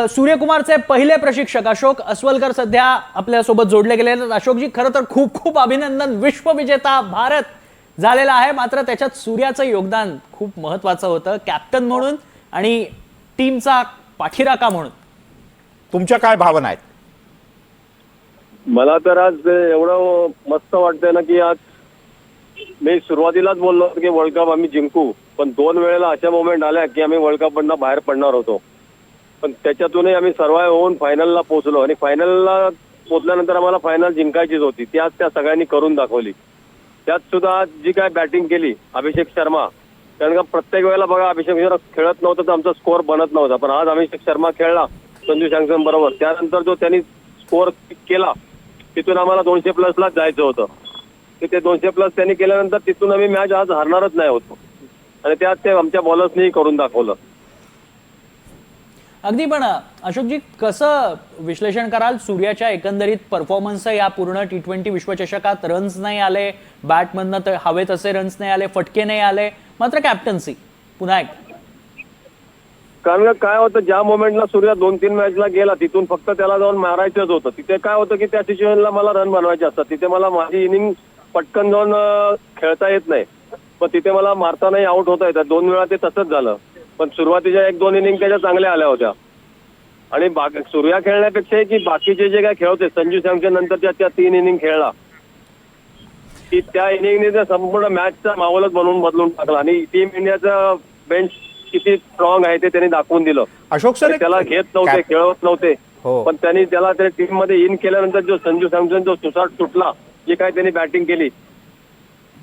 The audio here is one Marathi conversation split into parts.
सूर्यकुमारचे पहिले प्रशिक्षक अशोक अस्वलकर सध्या आपल्या सोबत जोडले गेले आहेत। अशोकजी, खरं तर खूप खूप अभिनंदन, विश्वविजेता भारत झालेला आहे, मात्र त्याच्यात सूर्याचं योगदान खूप महत्त्वाचं होतं, कॅप्टन म्हणून आणि टीमचा पाठीराखा म्हणून। तुमच्या काय भावना आहेत? मला तर आज एवढं मस्त वाटतंय ना की आज मी सुरुवातीलाच बोललो की वर्ल्ड कप आम्ही जिंकू, पण 2 वेळेला अशा मोमेंट आल्या की आम्ही वर्ल्ड कप मधनं बाहेर पडणार होतो, पण त्याच्यातूनही आम्ही सर्वाइव्ह होऊन फायनलला पोहोचलो आणि फायनलला पोहोचल्यानंतर आम्हाला फायनल जिंकायचीच होती, ती आज त्या सगळ्यांनी करून दाखवली। त्यात सुद्धा आज जी काय बॅटिंग केली अभिषेक शर्मा, कारण का प्रत्येक वेळेला बघा अभिषेक शर्मा खेळत नव्हता तर आमचा स्कोअर बनत नव्हता, पण आज अभिषेक शर्मा खेळला संजू सॅमसन बरोबर, त्यानंतर जो त्यांनी स्कोअर केला तिथून आम्हाला 200+ जायचं होतं, ते 200+ त्यांनी केल्यानंतर तिथून आम्ही मॅच आज हरणारच नाही होतो आणि त्यात ते आमच्या बॉलर्सनी करून दाखवलं। अगदी, पण अशोकजी कसं विश्लेषण कराल सूर्याच्या एकंदरीत परफॉर्मन्स? या पूर्ण T20 विश्वचषकात रन्स नाही आले, बॅटमधनं तर हवे तसे रन्स नाही आले, फटके नाही आले, मात्र कॅप्टन्सी पुन्हा एक। कारण काय होतं, ज्या मोमेंटला सूर्या 2-3 मॅचला गेला तिथून फक्त त्याला जाऊन मारायचंच होतं, तिथे काय होतं की त्या सिच्युएशनला मला रन बनवायचे असतात, तिथे मला माझी इनिंग पटकन जाऊन खेळता येत नाही, पण तिथे मला मारतानाही आउट होता येतात। 2 वेळा ते तसंच झालं, पण सुरुवातीच्या 1-2 इनिंग त्याच्या चांगल्या आल्या होत्या आणि सूर्या खेळण्यापेक्षा की बाकीचे जे काय खेळते संजू सॅमसन नंतरच्या त्या 3 इनिंग खेळला की त्या इनिंगने संपूर्ण मॅचचा माहोलच बदलून टाकला आणि टीम इंडियाचं बेंच किती स्ट्रॉंग आहे ते त्यांनी दाखवून दिलं। अशोक सर, त्याला घेत नव्हते, खेळवत नव्हते, पण त्यांनी त्याला त्या टीम मध्ये इन केल्यानंतर जो संजू सॅमसन जो सुसाट सुटला, जे काय त्यांनी बॅटिंग केली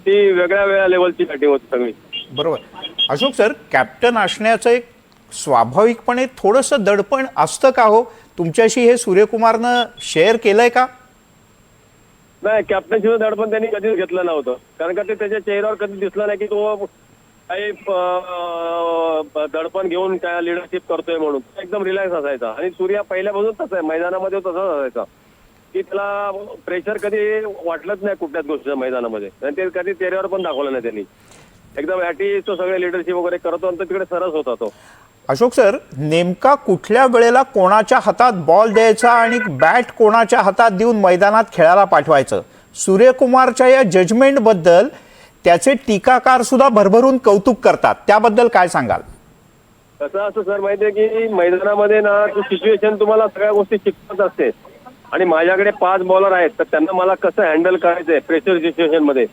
ती वेगळ्या लेवलची बॅटिंग होती सगळी। बरोबर। अशोक सर, कॅप्टन असण्याचं एक स्वाभाविकपणे थोडंसं दडपण असतं का हो? तुमच्याशी हे सूर्यकुमारनं शेअर केलंय का? नाही, कॅप्टनशीचं दडपण त्यांनी कधीच घेतलं नव्हतं, कारण का ते त्याच्या चेहऱ्यावर कधी दिसलं नाही की तो काही दडपण घेऊन काय लिडरशिप करतोय म्हणून, एकदम रिलॅक्स असायचा आणि सूर्या पहिल्यापासून तसं आहे, मैदानामध्ये तसंच असायचा की त्याला प्रेशर कधी वाटलंच नाही कुठल्याच गोष्टीच्या मैदानामध्ये, आणि ते कधी चेहऱ्यावर पण दाखवलं नाही त्यांनी, एकदम ॲटिस्ट तो सगळे लिडरशिप वगैरे करतो आणि तिकडे सरस होता तो। अशोक सर, नेमका कुठल्या वेळेला कोणाच्या हातात बॉल द्यायचा आणि बॅट कोणाच्या हातात देऊन मैदानात खेळायला पाठवायचं, सूर्यकुमारच्या या जजमेंट बद्दल त्याचे टीकाकार सुद्धा भरभरून कौतुक करतात, त्याबद्दल काय सांगाल? कसं असं सर माहितीये की मैदानामध्ये ना सिच्युएशन तुम्हाला सगळ्या गोष्टी शिकवत असते आणि माझ्याकडे 5 बॉलर आहेत तर त्यांना मला कसं हँडल करायचंय प्रेशर सिच्युएशन मध्ये,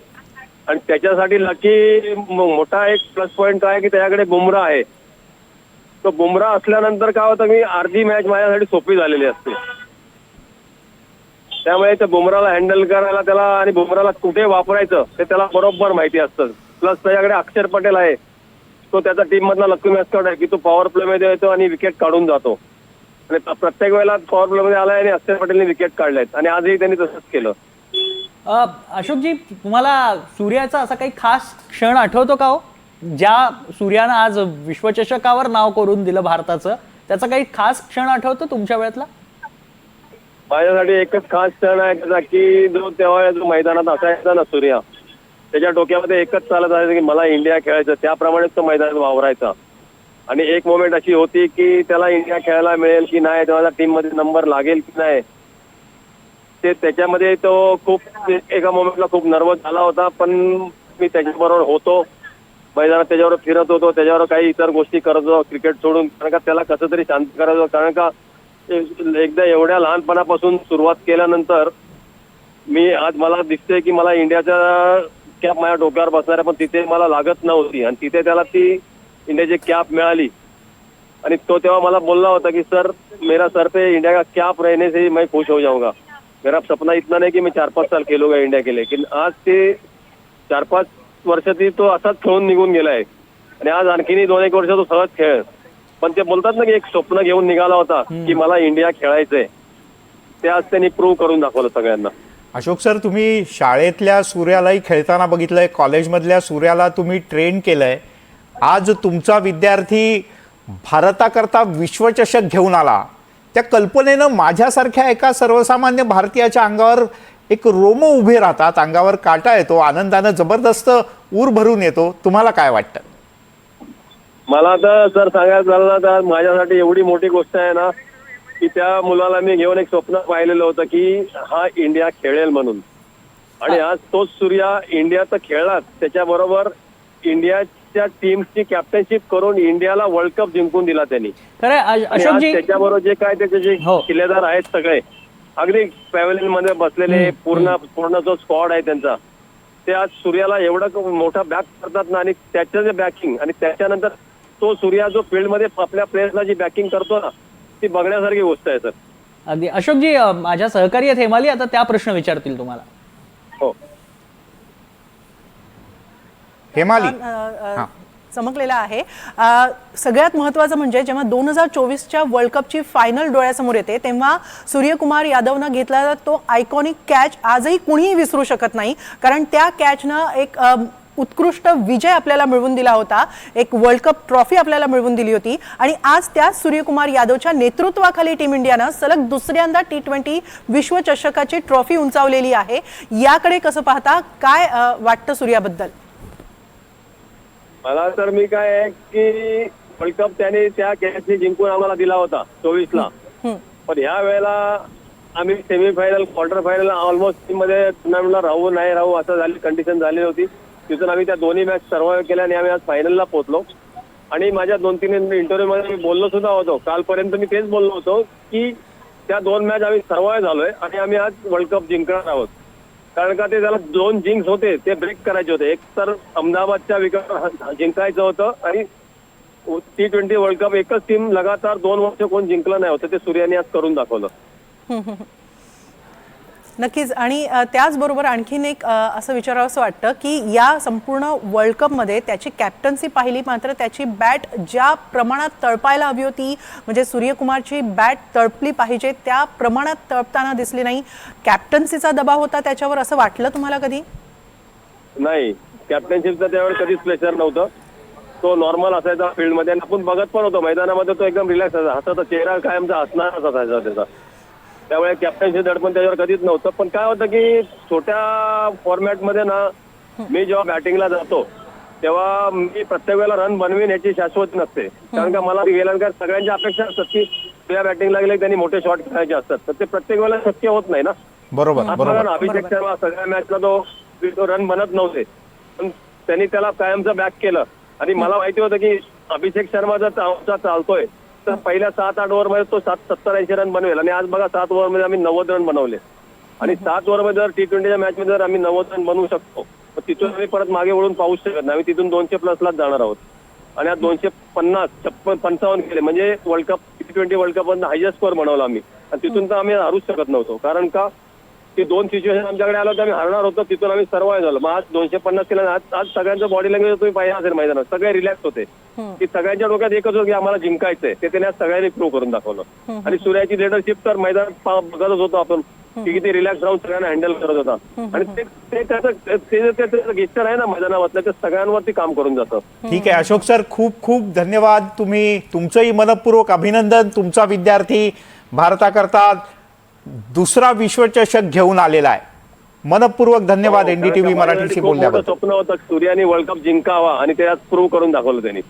आणि त्याच्यासाठी लकी मोठा एक प्लस पॉईंट आहे की त्याच्याकडे बुमराह आहे, तो बुमराह असल्यानंतर काय होतं की अर्धी मॅच माझ्यासाठी सोपी झालेली असते, त्यामुळे त्या बुमराहला हँडल करायला त्याला आणि बुमराहला कुठे वापरायचं ते त्याला बरोबर माहिती असतं। प्लस त्याच्याकडे अक्षर पटेल आहे, तो त्याचा टीम मधला लकी मॅस्कॉट आहे की तो पॉवर प्ले मध्ये येतो आणि विकेट काढून जातो, आणि प्रत्येक वेळेला पॉवर प्ले मध्ये आलाय आणि अक्षर पटेलने विकेट काढलेत आणि आजही त्यांनी तसंच केलं। अशोकजी, तुम्हाला सूर्याचा असा काही खास क्षण आठवतो का हो, ज्या सूर्यानं आज विश्वचषकावर नाव करून दिलं भारताचं, त्याचा काही खास क्षण आठवतो तुमच्या वेळेतला? माझ्यासाठी एकच खास क्षण आहे त्याचा की तेव्हा जो मैदानात असायचा ना सूर्या, त्याच्या डोक्यामध्ये एकच चालत असायचं की मला इंडिया खेळायचं, त्याप्रमाणेच तो मैदानात वावरायचा, आणि एक मोमेंट अशी होती की त्याला इंडिया खेळायला मिळेल की नाही, त्याला टीम मध्ये नंबर लागेल की नाही, ते त्याच्यामध्ये तो खूप एका मोमेंटला खूप नर्वस झाला होता, पण मी त्याच्याबरोबर होतो मैदानात, त्याच्यावर फिरत होतो, त्याच्यावर काही इतर गोष्टी करत होतो क्रिकेट सोडून, कारण का त्याला कसं तरी शांत करायचं, कारण का एकदा एवढ्या लहानपणापासून सुरुवात केल्यानंतर मी आज मला दिसतंय की मला इंडियाचा कॅप माझ्या डोक्यावर बसणार आहे, पण तिथे मला लागत नव्हती आणि तिथे त्याला ती इंडियाची कॅप मिळाली आणि तो तेव्हा मला बोलला होता की सर मेरा सर पे इंडिया का कॅप रहने से मैं खुश हो जाऊंगा, मेरा सपना इतना नहीं कि मैं 4-5 साल खेलूंगा इंडिया के लिए, लेकिन आज ते 4-5 वर्षाची तो असाच खेळून निघून गेलाय आणि आज आणखीनही 2-1 वर्ष तो सहज खेळ, पण ते बोलतात ना की एक स्वप्न घेऊन निघाला होता की मला इंडिया खेळायचंय, ते आज त्यांनी प्रूव्ह करून दाखवलं सगळ्यांना। अशोक सर, तुम्ही शाळेतल्या सूर्यालाही खेळताना बघितलंय, कॉलेजमधल्या सूर्याला तुम्ही ट्रेन केलंय, आज तुमचा विद्यार्थी भारताकरता विश्वचषक घेऊन आला, त्या कल्पनेनं माझ्यासारख्या एका सर्वसामान्य भारतीयाच्या अंगावर एक रोम उभे राहतात, अंगावर काटा येतो, आनंदानं जबरदस्त ऊर भरून येतो, तुम्हाला काय वाटतं? मला तर सर सांगायचं झालं ना तर माझ्यासाठी एवढी मोठी गोष्ट आहे ना की त्या मुलाला मी घेऊन एक स्वप्न पाहिलेलं होतं की हा इंडिया खेळेल म्हणून. आणि आज तोच सूर्या इंडिया तर खेळलाच, त्याच्याबरोबर इंडियाच्या टीमची कॅप्टनशिप करून इंडियाला वर्ल्ड कप जिंकून दिला त्यांनी. खरं आणि आज अशोकजी, त्याच्याबरोबर जे काय त्याचे जे हो. किल्लेदार आहेत सगळे अगदी पॅव्हलियन मध्ये बसलेले पूर्ण जो स्क्वॉड आहे त्यांचा, ते आज सूर्याला एवढं मोठा बॅक करतात ना, आणि त्याचं जे बॅकिंग आणि त्याच्यानंतर तो सूर्या जो फील्डमध्ये आपल्या प्लेयर्सला जी बॅकिंग करतो ना, ती बघण्यासारखी गोष्ट आहे सर. अगदी अशोकजी, माझ्या सहकारी आहेत हेमाली, आता त्या प्रश्न विचारतील तुम्हाला. हो, हेमाली. चमकलेला आहे. सगळ्यात महत्त्वाचं म्हणजे जेव्हा 2024च्या वर्ल्ड कपची फायनल डोळ्यासमोर येते तेव्हा सूर्यकुमार यादवनं घेतलेला तो आयकॉनिक कॅच आजही कुणीही विसरू शकत नाही, कारण त्या कॅचनं एक उत्कृष्ट विजय आपल्याला मिळवून दिला होता, एक वर्ल्ड कप ट्रॉफी आपल्याला मिळवून दिली होती. आणि आज त्या सूर्यकुमार यादवच्या नेतृत्वाखाली टीम इंडियानं सलग दुसऱ्यांदा T20 विश्वचषकाची ट्रॉफी उंचावलेली आहे. याकडे कसं पाहता, काय वाटतं सूर्याबद्दल? मला तर मी काय आहे की वर्ल्ड कप त्याने त्या कॅचने जिंकून आम्हाला दिला होता 24ला, पण ह्या वेळेला आम्ही सेमीफायनल क्वार्टर फायनल ऑलमोस्ट मध्ये टुर्नामेंटला राहू नाही राहू असं झाली कंडिशन झाली होती. तिथून आम्ही त्या दोन्ही मॅच सर्वाइव्ह केल्या आणि आम्ही आज फायनलला पोहोचलो. आणि माझ्या 2-3 इंटरव्ह्यू मध्ये मी बोललो सुद्धा होतो, कालपर्यंत मी तेच बोललो होतो की त्या 2 मॅच आम्ही सर्वाइव्ह झालोय आणि आम्ही आज वर्ल्ड कप जिंकणार आहोत. कारण का ते त्याला 2 जिंक्स होते, ते ब्रेक करायचे होते. एक तर अहमदाबादच्या विकेट जिंकायचं होतं आणि T20 वर्ल्ड कप एकच टीम लगातार 2 वर्ष कोण जिंकलं नाही होतं, ते सूर्याने आज करून दाखवलं. नक्कीच. आणि त्याचबरोबर आणखीन एक असं विचारावंसं वाटतं की या संपूर्ण वर्ल्ड कपमध्ये त्याची कॅप्टन्सी पाहिली, मात्र त्याची बॅट ज्या प्रमाणात तळपायला हवी होती, म्हणजे सूर्यकुमारची बॅट तळपली पाहिजे त्या प्रमाणात तळपताना दिसली नाही. कॅप्टन्सीचा दबाव होता त्याच्यावर, असं वाटलं तुम्हाला कधी? नाही, कॅप्टनशिपचं त्यावेळेस कधीच प्रेशर नव्हतं. तो नॉर्मल असायचा फील्डमध्ये, आपण बघत पण होतो मैदानामध्ये, तो एकदम रिलॅक्स असायचा, हाताचा चेहरा कायमचा हसणारच असायचा त्याचा. त्यामुळे कॅप्टनशी दडपण त्याच्यावर कधीच नव्हतं. पण काय होतं की छोट्या फॉर्मॅटमध्ये ना, मी जेव्हा बॅटिंगला जातो तेव्हा मी प्रत्येक वेळेला रन बनवीन याची शाश्वत नसते. कारण का मला गेल्यानंतर सगळ्यांच्या अपेक्षा असतात की त्या बॅटिंगला गेले त्यांनी मोठे शॉट खेळायचे असतात, तर ते प्रत्येक वेळेला शक्य होत नाही ना. बरोबर बरोबर. अभिषेक शर्मा सगळ्या मॅचला तो रन बनत नव्हते, पण त्यांनी त्याला कायमचं बॅक केलं. आणि मला माहिती होतं की अभिषेक शर्मा जर चालतोय तर पहिल्या 7-8 ओव्हरमध्ये तो 70-80 रन बनवेल. आणि आज बघा 7 ओव्हरमध्ये आम्ही 90 रन बनवले. आणि 7 ओव्हरमध्ये जर T20च्या मॅचमध्ये जर आम्ही 90 रन बनवू शकतो, तर तिथून आम्ही परत मागे वळून पाहूच शकत नाही. आम्ही तिथून 200+ जाणार आहोत. आणि आज 250, 55 केले, म्हणजे world cup T20 world cup मधून हायएस्ट स्कोअर बनवला आम्ही. आणि तिथून तर आम्ही हारूच शकत नव्हतो, कारण का की 2 सिच्युएशन आमच्याकडे आलो तर आम्ही हारणार होतो, तिथून आम्ही सर्वाइव्ह झालो. मग आज 250 केलं. आज सगळ्यांचं बॉडी लँग्वेज तुम्ही पाहिजे असेल मैदानात, सगळे रिलॅक्स होते की सगळ्यांच्या डोक्यात एकच होतं की आम्हाला जिंकायचंय. ते त्याने आज सगळ्यांनी प्रूव्ह करून दाखवलं. आणि सूर्याची लिडरशिप तर मैदानात बघतच होतो आपण की किती रिलॅक्स राहून सगळ्यांना हँडल करत होता. आणि ते त्याचं गेस्चर आहे ना मैदानामधलं, ते सगळ्यांवरती काम करून जातं. ठीक आहे अशोक सर, खूप खूप धन्यवाद. तुमचंही मनपूर्वक अभिनंदन. तुमचा विद्यार्थी भारताकरता दुसरा विश्वचषक घेऊन आलेला आहे. मनपूर्वक धन्यवाद NDTV मराठीशी बोलल्याबद्दल. स्वप्न होतं सूर्याने वर्ल्ड कप जिंकावा आणि ते आज प्रूव्ह करून दाखवलं त्यांनी.